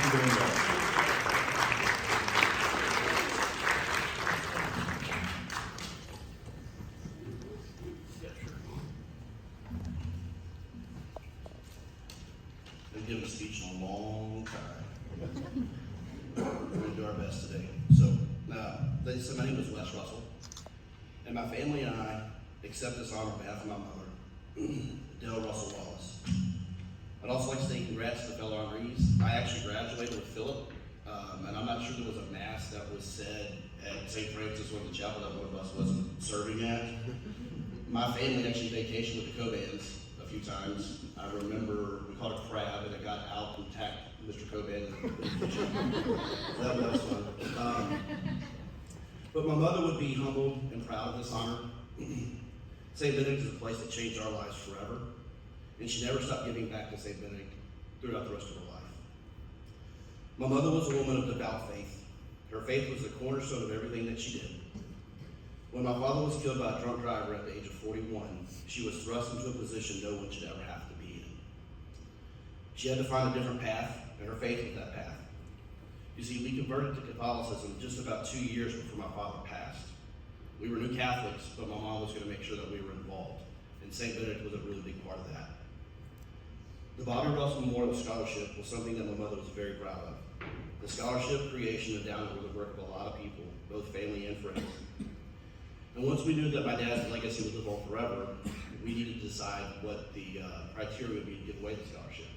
Thank you very much. Been giving a speech in a long time. We're going to do our best today. So, my name is Wes Russell, and my family and I accept this honor on behalf of my mother, Dell Russell Wallace. I'd also like to say congrats to the fellow honorees. I actually graduated with Philip, and I'm not sure there was a mass that was said at St. Francis or the chapel that one of us wasn't serving at. My family actually vacationed with the Cobans a few times. I remember we caught a crab and it got out and attacked Mr. Coban. That was fun. But my mother would be humbled and proud of this honor. St. Benedict is a place that changed our lives forever, and she never stopped giving back to St. Benedict throughout the rest of her life. My mother was a woman of devout faith. Her faith was the cornerstone of everything that she did. When my father was killed by a drunk driver at the age of 41, she was thrust into a position no one should ever have to be in. She had to find a different path, and her faith was that path. You see, we converted to Catholicism just about 2 years before my father passed. We were new Catholics, but my mom was going to make sure that we were involved, and St. Benedict was a really big part of that. The Bobby Russell Memorial Scholarship was something that my mother was very proud of. The scholarship creation of Down was the work of a lot of people, both family and friends. And once we knew that my dad's legacy would live on forever, we needed to decide what the criteria would be to give away the scholarship.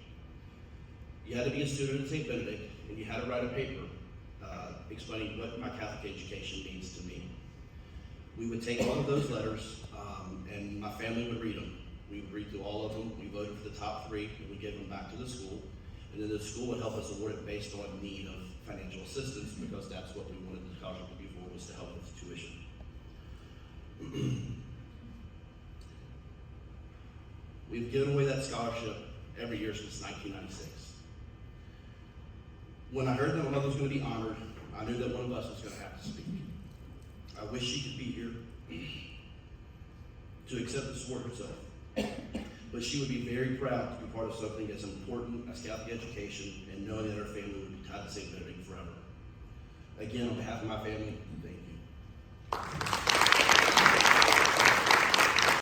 You had to be a student at St. Benedict, and you had to write a paper explaining what my Catholic education means to me. We would take all of those letters, and my family would read them. We would read through all of them. We voted for the top 3, and we gave them back to the school. And then the school would help us award it based on need of financial assistance, because that's what we wanted the scholarship to be for, was to help with tuition. We've given away that scholarship every year since 1996. When I heard that my mother was going to be honored, I knew that one of us was going to have to speak. I wish she could be here to accept this award herself, but she would be very proud to be part of something as important as Catholic education, and knowing that her family would be tied to St. Benedict forever. Again, on behalf of my family, thank you.